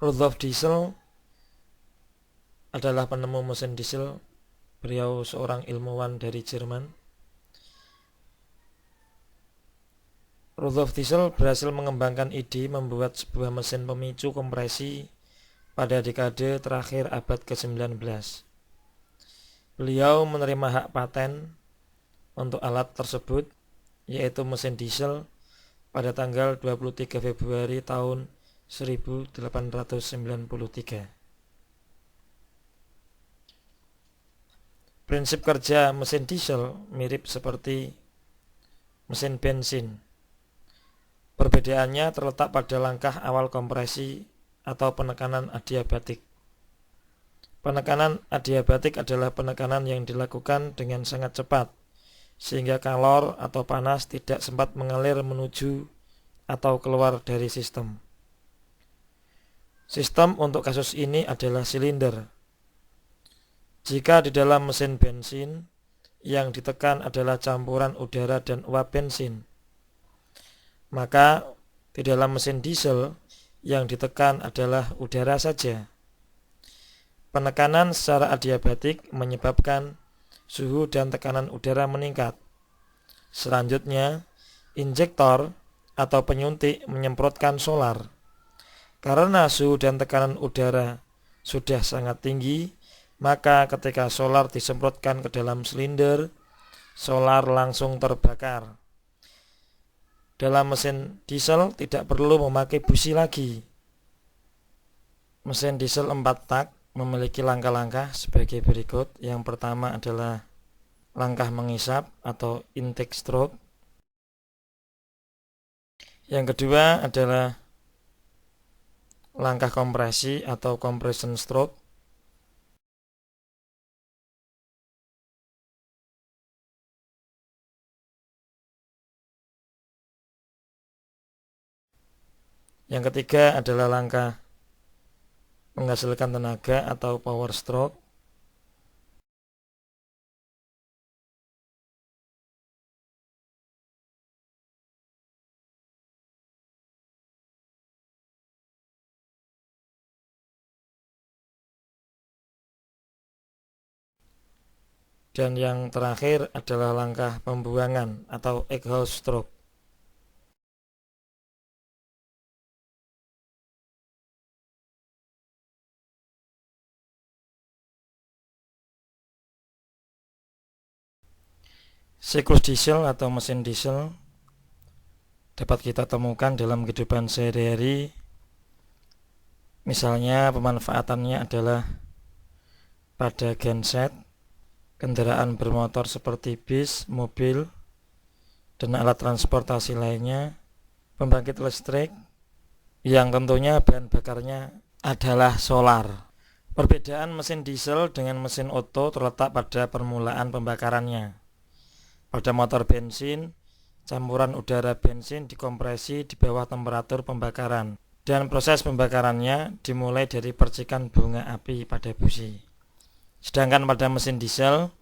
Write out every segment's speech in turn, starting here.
Rudolf Diesel adalah penemu mesin diesel. Beliau seorang ilmuwan dari Jerman. Rudolf Diesel berhasil mengembangkan ide membuat sebuah mesin pemicu kompresi pada dekade terakhir abad ke-19. Beliau menerima hak paten untuk alat tersebut, yaitu mesin diesel, pada tanggal 23 Februari tahun 1893. Prinsip kerja mesin diesel mirip seperti mesin bensin. Perbedaannya terletak pada langkah awal kompresi atau penekanan adiabatik. Penekanan adiabatik adalah penekanan yang dilakukan dengan sangat cepat, sehingga kalor atau panas tidak sempat mengalir menuju atau keluar dari sistem. Sistem untuk kasus ini adalah silinder. Jika di dalam mesin bensin yang ditekan adalah campuran udara dan uap bensin, maka di dalam mesin diesel yang ditekan adalah udara saja. Penekanan secara adiabatik menyebabkan suhu dan tekanan udara meningkat. Selanjutnya, injektor atau penyuntik menyemprotkan solar. Karena suhu dan tekanan udara sudah sangat tinggi, maka ketika solar disemprotkan ke dalam silinder, solar langsung terbakar. Dalam mesin diesel tidak perlu memakai busi lagi. Mesin diesel 4 tak memiliki langkah-langkah sebagai berikut. Yang pertama adalah langkah mengisap atau intake stroke. Yang kedua adalah langkah kompresi atau compression stroke. Yang ketiga adalah langkah menghasilkan tenaga atau power stroke. Dan yang terakhir adalah langkah pembuangan atau exhaust stroke. Siklus diesel atau mesin diesel dapat kita temukan dalam kehidupan sehari-hari. Misalnya pemanfaatannya adalah pada genset, kendaraan bermotor seperti bis, mobil, dan alat transportasi lainnya, pembangkit listrik yang tentunya bahan bakarnya adalah solar. Perbedaan mesin diesel dengan mesin Otto terletak pada permulaan pembakarannya. Pada motor bensin, campuran udara bensin dikompresi di bawah temperatur pembakaran, dan proses pembakarannya dimulai dari percikan bunga api pada busi. Sedangkan pada mesin diesel,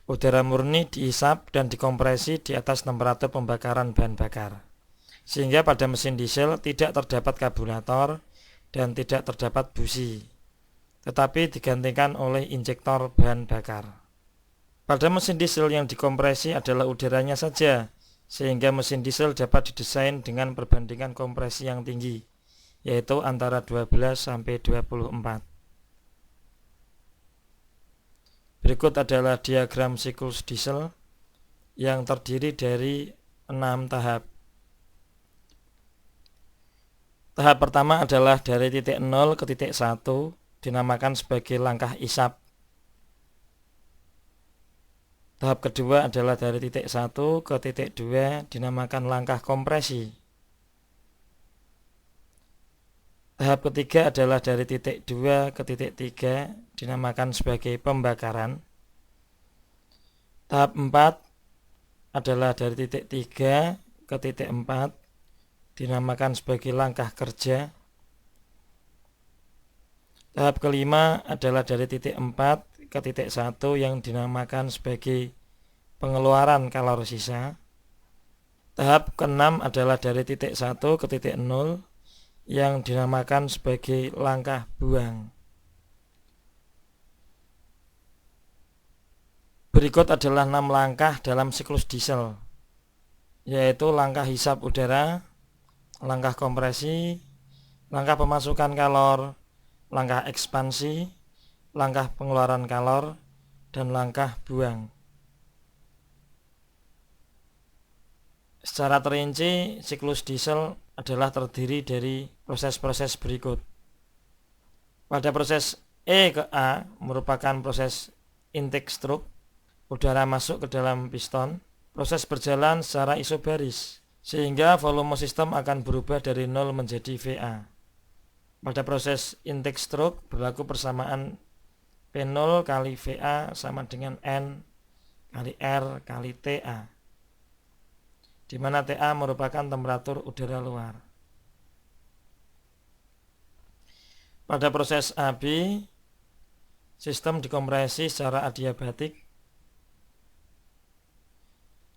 udara murni diisap dan dikompresi di atas temperatur pembakaran bahan bakar, sehingga pada mesin diesel tidak terdapat karburator dan tidak terdapat busi, tetapi digantikan oleh injektor bahan bakar. Pada mesin diesel yang dikompresi adalah udaranya saja, sehingga mesin diesel dapat didesain dengan perbandingan kompresi yang tinggi, yaitu antara 12 sampai 24. Berikut adalah diagram siklus diesel yang terdiri dari 6 tahap. Tahap pertama adalah dari titik 0 ke titik 1, dinamakan sebagai langkah isap. Tahap kedua adalah dari titik 1 ke titik 2, dinamakan langkah kompresi. Tahap ketiga adalah dari titik 2 ke titik 3, dinamakan sebagai pembakaran. Tahap 4 adalah dari titik 3 ke titik 4, dinamakan sebagai langkah kerja. Tahap kelima adalah dari titik 4 ke titik 1 yang dinamakan sebagai pengeluaran kalori sisa. Tahap keenam adalah dari titik 1 ke titik 0 yang dinamakan sebagai langkah buang. Berikut adalah 6 langkah dalam siklus diesel, yaitu langkah hisap udara, langkah kompresi, langkah pemasukan kalor, langkah ekspansi, langkah pengeluaran kalor, dan langkah buang. Secara terinci, siklus diesel adalah terdiri dari proses-proses berikut. Pada proses E ke A merupakan proses intake stroke, udara masuk ke dalam piston. Proses berjalan secara isobaris, sehingga volume sistem akan berubah dari 0 menjadi VA. Pada proses intake stroke berlaku persamaan P0 kali VA sama dengan N kali R kali TA, di mana TA merupakan temperatur udara luar. Pada proses AB, sistem dikompresi secara adiabatik,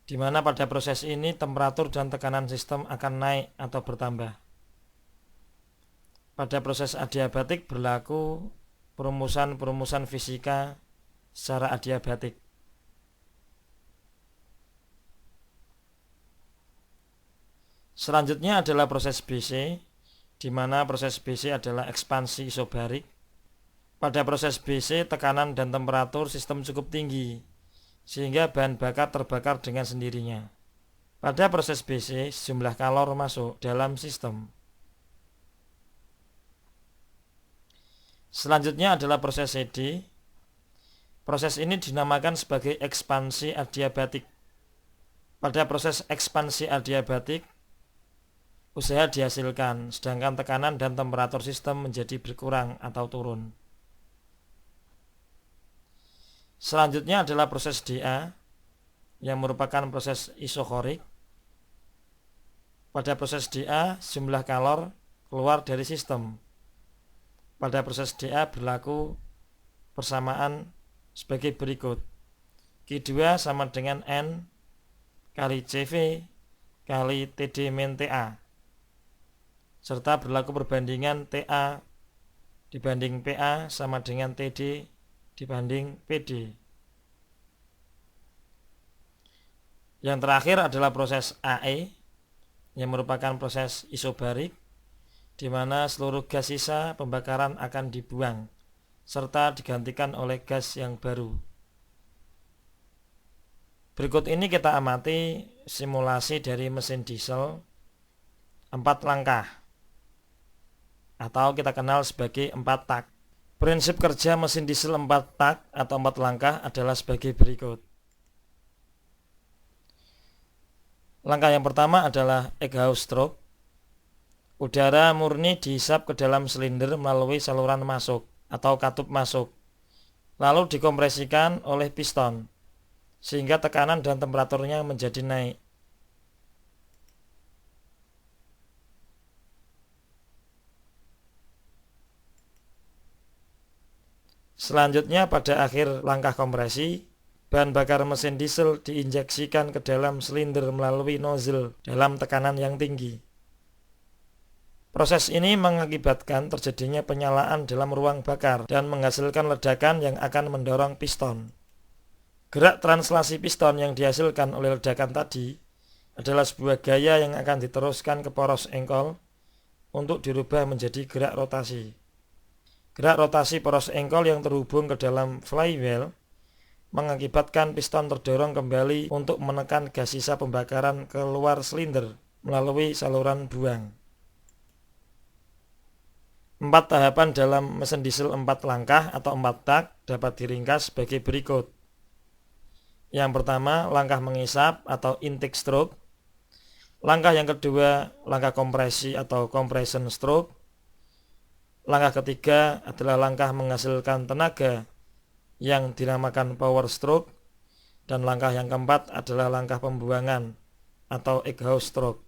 di mana pada proses ini temperatur dan tekanan sistem akan naik atau bertambah. Pada proses adiabatik berlaku perumusan fisika secara adiabatik. Selanjutnya adalah proses BC, di mana proses BC adalah ekspansi isobarik. Pada proses BC, tekanan dan temperatur sistem cukup tinggi, sehingga bahan bakar terbakar dengan sendirinya. Pada proses BC, sejumlah kalor masuk dalam sistem. Selanjutnya adalah proses CD. Proses ini dinamakan sebagai ekspansi adiabatik. Pada proses ekspansi adiabatik, usaha dihasilkan, sedangkan tekanan dan temperatur sistem menjadi berkurang atau turun. Selanjutnya adalah proses DA, yang merupakan proses isokorik. Pada proses DA, jumlah kalor keluar dari sistem. Pada proses DA berlaku persamaan sebagai berikut. Q2 sama dengan N kali CV kali TD min TA, serta berlaku perbandingan TA dibanding PA sama dengan TD dibanding PD. Yang terakhir adalah proses AE, yang merupakan proses isobarik, di mana seluruh gas sisa pembakaran akan dibuang serta digantikan oleh gas yang baru. Berikut ini kita amati simulasi dari mesin diesel 4 langkah, atau kita kenal sebagai 4 tak. Prinsip kerja mesin diesel 4 tak atau 4 langkah adalah sebagai berikut. Langkah yang pertama adalah exhaust stroke. Udara murni dihisap ke dalam silinder melalui saluran masuk atau katup masuk, lalu dikompresikan oleh piston, sehingga tekanan dan temperaturnya menjadi naik. Selanjutnya, pada akhir langkah kompresi, bahan bakar mesin diesel diinjeksikan ke dalam silinder melalui nozzle dalam tekanan yang tinggi. Proses ini mengakibatkan terjadinya penyalaan dalam ruang bakar dan menghasilkan ledakan yang akan mendorong piston. Gerak translasi piston yang dihasilkan oleh ledakan tadi adalah sebuah gaya yang akan diteruskan ke poros engkol untuk dirubah menjadi gerak rotasi. Gerak rotasi poros engkol yang terhubung ke dalam flywheel mengakibatkan piston terdorong kembali untuk menekan gas sisa pembakaran keluar silinder melalui saluran buang. 4 tahapan dalam mesin diesel 4 langkah atau 4 tak dapat diringkas sebagai berikut. Yang pertama, langkah mengisap atau intake stroke. Langkah yang kedua, langkah kompresi atau compression stroke. Langkah ketiga adalah langkah menghasilkan tenaga yang dinamakan power stroke. Dan langkah yang keempat adalah langkah pembuangan atau exhaust stroke.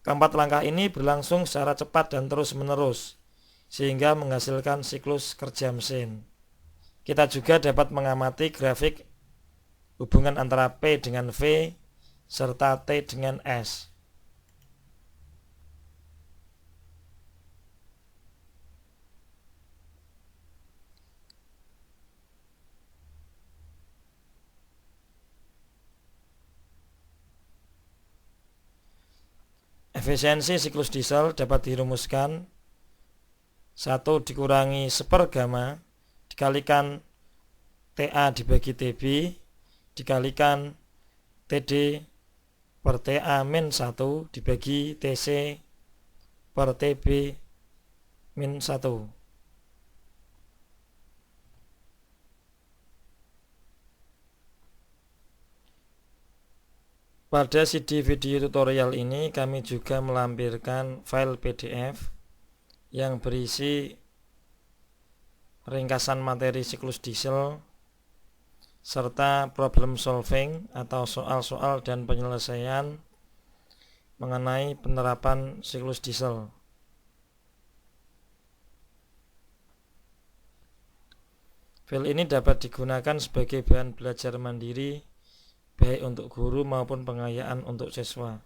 Keempat langkah ini berlangsung secara cepat dan terus-menerus, sehingga menghasilkan siklus kerja mesin. Kita juga dapat mengamati grafik hubungan antara P dengan V serta T dengan S. Efisiensi siklus diesel dapat dirumuskan 1 dikurangi 1/, gamma dikalikan TA dibagi TB dikalikan TD per TA min 1 dibagi TC per TB min 1. Pada CD video tutorial ini kami juga melampirkan file PDF yang berisi ringkasan materi siklus diesel serta problem solving atau soal-soal dan penyelesaian mengenai penerapan siklus diesel. File ini dapat digunakan sebagai bahan belajar mandiri baik untuk guru maupun pengayaan untuk siswa.